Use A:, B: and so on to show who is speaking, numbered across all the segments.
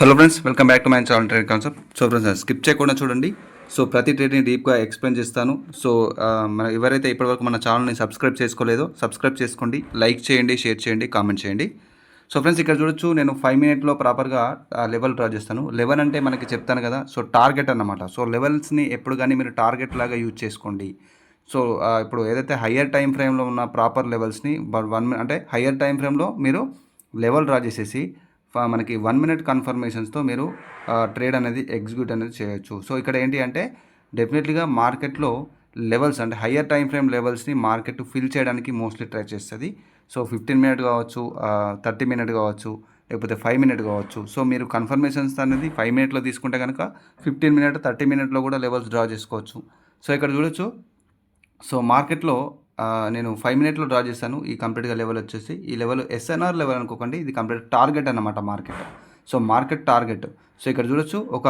A: Hello friends, welcome back to my channel trade concept. So friends, skip చేయకుండా చూడండి. So ప్రతి ట్రేడ్ని డీప్గా explain చేస్తాను. సో మన ఎవరైతే ఇప్పటివరకు మన ఛానల్ని సబ్స్క్రైబ్ చేసుకోలేదో సబ్స్క్రైబ్ చేసుకోండి, లైక్ చేయండి, షేర్ చేయండి, కామెంట్ చేయండి. సో ఫ్రెండ్స్, ఇక్కడ చూడొచ్చు, నేను 5 మినిట్లో ప్రాపర్గా లెవెల్ డ్రా చేస్తాను. లెవెల్ అంటే మనకి చెప్తాను కదా, సో టార్గెట్ అన్నమాట. సో లెవెల్స్ని ఎప్పుడు కానీ మీరు టార్గెట్ లాగా యూజ్ చేసుకోండి. సో ఇప్పుడు ఏదైతే హయ్యర్ టైం ఫ్రేమ్లో ఉన్న ప్రాపర్ లెవెల్స్ని అంటే హయ్యర్ టైం ఫ్రేమ్లో మీరు లెవెల్ డ్రా చేసేసి మనకి 1 మినిట్ కన్ఫర్మేషన్స్తో మీరు ట్రేడ్ అనేది ఎగ్జిక్యూట్ అనేది చేయొచ్చు. సో ఇక్కడ ఏంటి అంటే డెఫినెట్లీగా మార్కెట్లో లెవెల్స్ అంటే హయ్యర్ టైం ఫ్రేమ్ లెవెల్స్ని మార్కెట్ ఫిల్ చేయడానికి మోస్ట్లీ ట్రై చేస్తుంది. సో 15 మినిట్ కావచ్చు, 30 మినిట్ కావచ్చు, లేకపోతే 5 మినిట్ కావచ్చు. సో మీరు కన్ఫర్మేషన్స్ అనేది 5 మినిట్లో తీసుకుంటే కనుక 15 మినిట్, 30 మినిట్లో కూడా లెవెల్స్ డ్రా చేసుకోవచ్చు. సో ఇక్కడ చూడొచ్చు, సో మార్కెట్లో నేను 5 మినిట్లో డ్రా చేశాను. ఈ కంప్లీట్గా లెవెల్ వచ్చేసి ఈ లెవెల్ ఎస్ఎన్ఆర్ లెవెల్ అనుకోకండి, ఇది కంప్లీట్ టార్గెట్ అన్నమాట market. So market target. So ఇక్కడ చూడొచ్చు, ఒక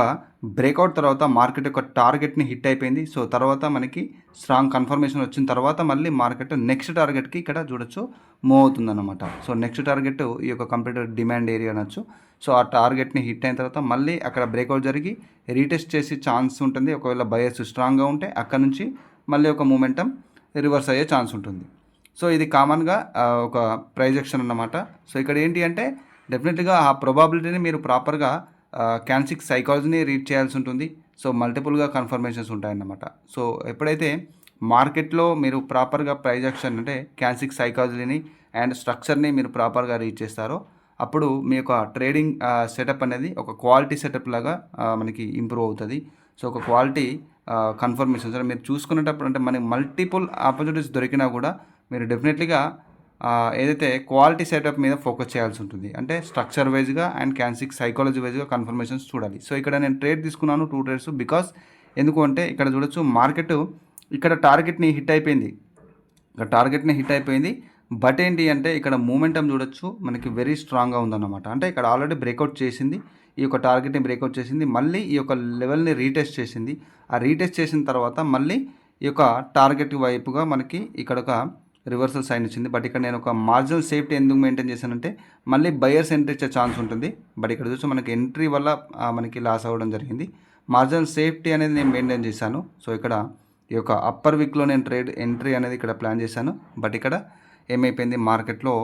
A: బ్రేక్అవుట్ తర్వాత మార్కెట్ యొక్క టార్గెట్ని హిట్ అయిపోయింది. సో తర్వాత మనకి స్ట్రాంగ్ కన్ఫర్మేషన్ వచ్చిన తర్వాత మళ్ళీ మార్కెట్ నెక్స్ట్ టార్గెట్కి ఇక్కడ చూడొచ్చు మూవ్ అవుతుందన్నమాట. సో నెక్స్ట్ టార్గెట్ ఈ యొక్క కంప్లీట్ డిమాండ్ ఏరియా అనొచ్చు. సో ఆ టార్గెట్ని హిట్ అయిన తర్వాత మళ్ళీ అక్కడ బ్రేక్అవుట్ జరిగి రీటెస్ట్ చేసే ఛాన్స్ ఉంటుంది. ఒకవేళ బయర్స్ స్ట్రాంగ్గా ఉంటే అక్కడ నుంచి మళ్ళీ ఒక మూమెంటం రివర్స్ అయ్యే ఛాన్స్ ఉంటుంది. సో ఇది కామన్గా ఒక ప్రైజెక్షన్ అన్నమాట. సో ఇక్కడ ఏంటి అంటే డెఫినెట్గా ఆ ప్రొబాబిలిటీని మీరు ప్రాపర్గా క్యాన్సిక్ సైకాలజీని రీడ్ చేయాల్సి ఉంటుంది. సో మల్టిపుల్గా కన్ఫర్మేషన్స్ ఉంటాయన్నమాట. సో ఎప్పుడైతే మార్కెట్లో మీరు ప్రాపర్గా ప్రైజెక్షన్ అంటే క్యాన్సిక్ సైకాలజీని అండ్ స్ట్రక్చర్ని మీరు ప్రాపర్గా రీడ్ చేస్తారో అప్పుడు మీ యొక్క ట్రేడింగ్ సెటప్ అనేది ఒక క్వాలిటీ సెటప్ లాగా మనకి ఇంప్రూవ్ అవుతుంది. సో ఒక క్వాలిటీ కన్ఫర్మేషన్స్ మీరు చూసుకునేటప్పుడు అంటే మనకి మల్టిపుల్ ఆపర్చునిటీస్ దొరికినా కూడా మీరు డెఫినెట్లీగా ఏదైతే క్వాలిటీ సెటప్ మీద ఫోకస్ చేయాల్సి ఉంటుంది. అంటే స్ట్రక్చర్ వైజ్గా అండ్ క్యాన్సిక్ సైకాలజీ వైజ్గా కన్ఫర్మేషన్స్ చూడాలి. సో ఇక్కడ నేను ట్రేడ్ తీసుకున్నాను 2 ట్రేడ్స్. బికాస్ ఎందుకు అంటే ఇక్కడ చూడొచ్చు, మార్కెట్ ఇక్కడ టార్గెట్ని హిట్ అయిపోయింది. బట్ ఏంటి అంటే ఇక్కడ మూమెంటం చూడొచ్చు, మనకి వెరీ స్ట్రాంగ్గా ఉందన్నమాట. అంటే ఇక్కడ ఆల్రెడీ బ్రేక్అవుట్ చేసింది, ఈ యొక్క టార్గెట్ని బ్రేక్అవుట్ చేసింది, మళ్ళీ ఈ యొక్క లెవెల్ని రీటెస్ట్ చేసింది. ఆ రీటెస్ట్ చేసిన తర్వాత మళ్ళీ ఈ యొక్క టార్గెట్ వైపుగా మనకి ఇక్కడ ఒక రివర్సల్ సైన్ ఇచ్చింది. బట్ ఇక్కడ నేను ఒక మార్జినల్ సేఫ్టీ ఎందుకు మెయింటైన్ చేశానంటే మళ్ళీ బయర్స్ ఎంట్రీ ఇచ్చే ఛాన్స్ ఉంటుంది. బట్ ఇక్కడ చూసి మనకి ఎంట్రీ వల్ల మనకి లాస్ అవ్వడం జరిగింది. మార్జినల్ సేఫ్టీ అనేది నేను మెయింటైన్ చేశాను. సో ఇక్కడ ఈ యొక్క అప్పర్ వీక్లో నేను ట్రేడ్ ఎంట్రీ అనేది ఇక్కడ ప్లాన్ చేశాను. బట్ ఇక్కడ ఏమైపోయింది, మార్కెట్లో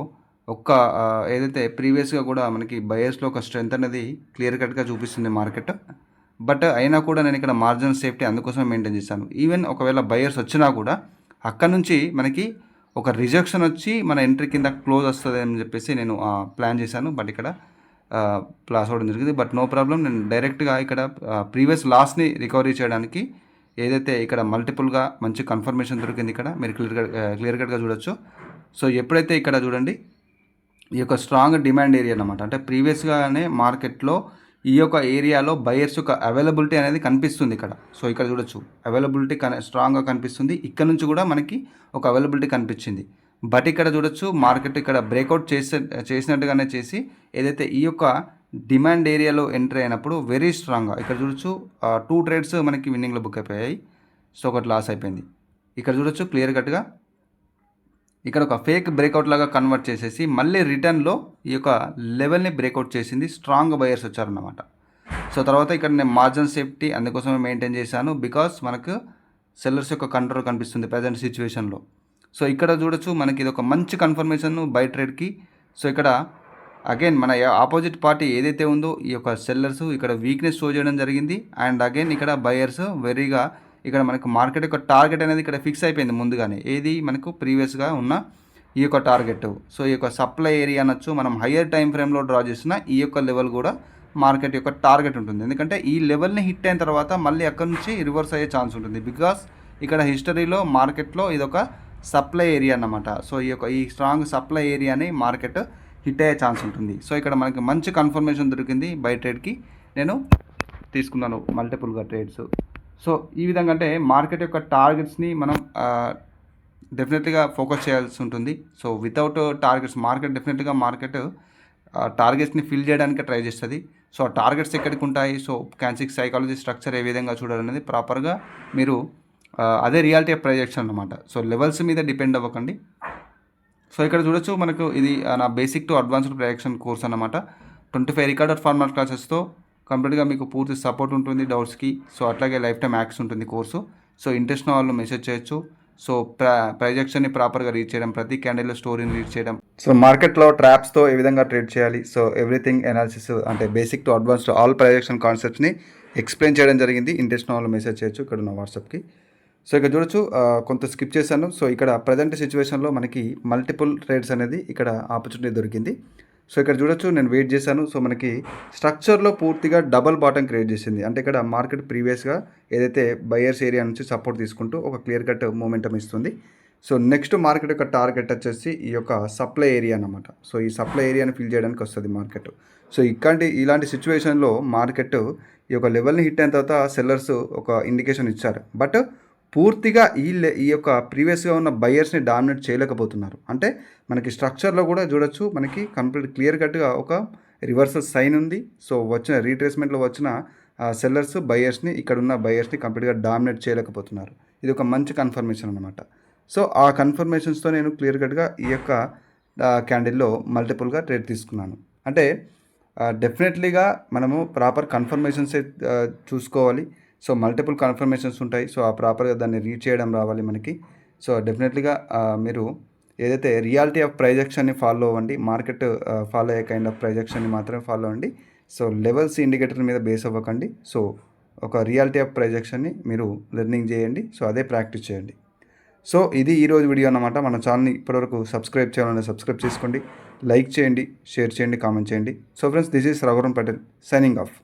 A: ఏదైతే ప్రీవియస్గా కూడా మనకి బయర్స్లో ఒక స్ట్రెంత్ అనేది క్లియర్ కట్గా చూపిస్తుంది మార్కెట్. బట్ అయినా కూడా నేను ఇక్కడ మార్జినల్ సేఫ్టీ అందుకోసమే మెయింటైన్ చేశాను. ఈవెన్ ఒకవేళ బయర్స్ వచ్చినా కూడా అక్కడ నుంచి మనకి ఒక రిజెక్షన్ వచ్చి మన ఎంట్రీ కింద క్లోజ్ వస్తుంది అని చెప్పేసి నేను ప్లాన్ చేశాను. బట్ ఇక్కడ లాస్ అవ్వడం జరిగింది. బట్ నో ప్రాబ్లం, నేను డైరెక్ట్గా ఇక్కడ ప్రీవియస్ లాస్ని రికవరీ చేయడానికి ఏదైతే ఇక్కడ మల్టిపుల్గా మంచి కన్ఫర్మేషన్ దొరికింది. ఇక్కడ మీరు క్లియర్ కట్గా చూడొచ్చు. సో ఎప్పుడైతే ఇక్కడ చూడండి, ఈ యొక్క స్ట్రాంగ్ డిమాండ్ ఏరియా అన్నమాట. అంటే ప్రీవియస్గానే మార్కెట్లో ఈ యొక్క ఏరియాలో బయర్స్ యొక్క అవైలబిలిటీ అనేది కనిపిస్తుంది ఇక్కడ. సో ఇక్కడ చూడొచ్చు, అవైలబిలిటీ స్ట్రాంగ్గా కనిపిస్తుంది. ఇక్కడ నుంచి కూడా మనకి ఒక అవైలబిలిటీ కనిపించింది. బట్ ఇక్కడ చూడొచ్చు, మార్కెట్ ఇక్కడ బ్రేక్అవుట్ చేసినట్టుగానే చేసి ఏదైతే ఈ యొక్క డిమాండ్ ఏరియాలో ఎంట్రీ అయినప్పుడు వెరీ స్ట్రాంగ్గా ఇక్కడ చూడొచ్చు 2 ట్రేడ్స్ మనకి విన్నింగ్లో బుక్ అయిపోయాయి. సో ఒకటి లాస్ అయిపోయింది. ఇక్కడ చూడొచ్చు క్లియర్ కట్గా ఇక్కడ ఒక ఫేక్ బ్రేక్అవుట్ లాగా కన్వర్ట్ చేసేసి మళ్ళీ రిటర్న్లో ఈ యొక్క లెవెల్ని బ్రేక్అవుట్ చేసింది. Strong buyers వచ్చారన్నమాట. సో తర్వాత ఇక్కడ నేను మార్జిన్ సేఫ్టీ అందుకోసమే మెయింటైన్ చేశాను. బికాస్ మనకు సెల్లర్స్ యొక్క కంట్రోల్ కనిపిస్తుంది ప్రజెంట్ సిచ్యువేషన్లో. సో ఇక్కడ చూడొచ్చు, మనకి ఇది ఒక మంచి కన్ఫర్మేషన్ బై ట్రేడ్కి. సో ఇక్కడ అగైన్ మన ఆపోజిట్ పార్టీ ఏదైతే ఉందో ఈ యొక్క సెల్లర్స్ ఇక్కడ వీక్నెస్ షో చేయడం జరిగింది. అండ్ అగైన్ ఇక్కడ బయర్స్ వెరీగా ఇక్కడ మనకు మార్కెట్ యొక్క టార్గెట్ అనేది ఇక్కడ ఫిక్స్ అయిపోయింది ముందుగానే. ఏది మనకు ప్రీవియస్గా ఉన్న ఈ యొక్క టార్గెట్. సో ఈ యొక్క సప్లై ఏరియా అనొచ్చు, మనం హయ్యర్ టైం ఫ్రేమ్లో డ్రా చేసిన ఈ యొక్క లెవెల్ కూడా మార్కెట్ యొక్క టార్గెట్ ఉంటుంది. ఎందుకంటే ఈ లెవెల్ని హిట్ అయిన తర్వాత మళ్ళీ అక్కడ నుంచి రివర్స్ అయ్యే ఛాన్స్ ఉంటుంది. బికాస్ ఇక్కడ హిస్టరీలో మార్కెట్లో ఇదొక సప్లై ఏరియా అన్నమాట. సో ఈ స్ట్రాంగ్ సప్లై ఏరియాని మార్కెట్ హిట్ అయ్యే ఛాన్స్ ఉంటుంది. సో ఇక్కడ మనకి మంచి కన్ఫర్మేషన్ దొరికింది. బై ట్రేడ్కి నేను తీసుకున్నాను మల్టిపుల్గా ట్రేడ్స్. సో ఈ విధంగా అంటే మార్కెట్ యొక్క టార్గెట్స్ని మనం డెఫినెట్లీగా ఫోకస్ చేయాల్సి ఉంటుంది. సో వితౌట్ టార్గెట్స్ డెఫినెట్లీగా మార్కెట్ టార్గెట్స్ని ఫిల్ చేయడానికి ట్రై చేస్తుంది. సో ఆ టార్గెట్స్ ఎక్కడికి ఉంటాయి, సో క్యాన్సిక్ సైకాలజీ స్ట్రక్చర్ ఏ విధంగా చూడాలనేది ప్రాపర్గా మీరు అదే రియాలిటీ ఆఫ్ ప్రొజెక్షన్ అనమాట. సో లెవెల్స్ మీద డిపెండ్ అవ్వకండి. సో ఇక్కడ చూడొచ్చు, మనకు ఇది నా basic to advanced projection course అన్నమాట. 25 రికార్డెడ్ ఫార్మాట్ క్లాసెస్తో కంప్లీట్గా మీకు పూర్తి సపోర్ట్ ఉంటుంది డౌట్స్కి. సో అట్లాగే లైఫ్ టైం యాక్స్ ఉంటుంది కోర్సు. సో ఇంట్రెస్ట్ ఉన్న వాళ్ళు మెసేజ్ చేయొచ్చు. సో ప్రొజెక్షన్ని ప్రాపర్గా రీచ్ చేయడం, ప్రతి క్యాండిల్లో స్టోరీని రీచ్ చేయడం, సో మార్కెట్లో ట్రాప్స్తో ఏ విధంగా ట్రేడ్ చేయాలి, సో ఎవ్రీథింగ్ అనాలిసిస్ అంటే basic to advanced all projection కాన్సెప్ట్స్ని ఎక్స్ప్లెయిన్ చేయడం జరిగింది. ఇంట్రెస్ట్ ఉన్న వాళ్ళు మెసేజ్ చేయొచ్చు ఇక్కడ ఉన్న వాట్సాప్కి. సో ఇక్కడ చూడొచ్చు, కొంత స్కిప్ చేశాను. సో ఇక్కడ ప్రజెంట్ సిచ్యువేషన్లో మనకి మల్టిపుల్ ట్రేడ్స్ అనేది ఇక్కడ ఆపర్చునిటీ దొరికింది. సో ఇక్కడ చూడొచ్చు, నేను వెయిట్ చేశాను. సో మనకి స్ట్రక్చర్లో పూర్తిగా డబల్ బాటమ్ క్రియేట్ చేసింది. అంటే ఇక్కడ మార్కెట్ ప్రీవియస్గా ఏదైతే బయర్స్ ఏరియా నుంచి సపోర్ట్ తీసుకుంటూ ఒక క్లియర్ కట్ మూమెంటం ఇస్తుంది. సో నెక్స్ట్ మార్కెట్ యొక్క టార్గెట్ వచ్చేసి ఈ యొక్క సప్లై ఏరియా అన్నమాట. సో ఈ సప్లై ఏరియాని ఫిల్ చేయడానికి వస్తుంది మార్కెట్. సో ఇలాంటి సిచ్యువేషన్లో మార్కెట్ ఈ యొక్క లెవెల్ని హిట్ అయిన తర్వాత సెల్లర్స్ ఒక ఇండికేషన్ ఇచ్చారు. బట్ పూర్తిగా ఈ యొక్క ప్రీవియస్గా ఉన్న బయర్స్ని డామినేట్ చేయలేకపోతున్నారు. అంటే మనకి స్ట్రక్చర్లో కూడా చూడొచ్చు, మనకి కంప్లీట్ క్లియర్ కట్గా ఒక రివర్సల్ సైన్ ఉంది. సో వచ్చిన రీట్రేస్మెంట్లో వచ్చిన సెల్లర్స్ బయర్స్ని, ఇక్కడ ఉన్న బయర్స్ని కంప్లీట్గా డామినేట్ చేయలేకపోతున్నారు. ఇది ఒక మంచి కన్ఫర్మేషన్ అనమాట. సో ఆ కన్ఫర్మేషన్స్తో నేను క్లియర్ కట్గా ఈ యొక్క క్యాండిల్లో మల్టిపుల్గా ట్రేడ్ తీసుకున్నాను. అంటే డెఫినెట్లీగా మనము ప్రాపర్ కన్ఫర్మేషన్సే చూసుకోవాలి. సో మల్టిపుల్ కన్ఫర్మేషన్స్ ఉంటాయి. సో ఆ ప్రాపర్గా దాన్ని రీచ్ చేయడం రావాలి మనకి. సో డెఫినెట్లీగా మీరు ఏదైతే రియాలిటీ ఆఫ్ ప్రొజెక్షన్ని ఫాలో అవ్వండి, మార్కెట్ ఫాలో అయ్యే కైండ్ ఆఫ్ ప్రొజెక్షన్ని మాత్రమే ఫాలో అవ్వండి. సో లెవెల్స్ ఇండికేటర్ మీద బేస్ అవ్వకండి. సో ఒక రియాలిటీ ఆఫ్ ప్రొజెక్షన్ని మీరు లెర్నింగ్ చేయండి. సో అదే ప్రాక్టీస్ చేయండి. సో ఇది ఈరోజు వీడియో అన్నమాట. మన ఛానల్ని ఇప్పటివరకు సబ్స్క్రైబ్ చేయాలంటే సబ్స్క్రైబ్ చేసుకోండి, లైక్ చేయండి, షేర్ చేయండి, కామెంట్ చేయండి. So friends, this is Raghuvaran Patel signing off.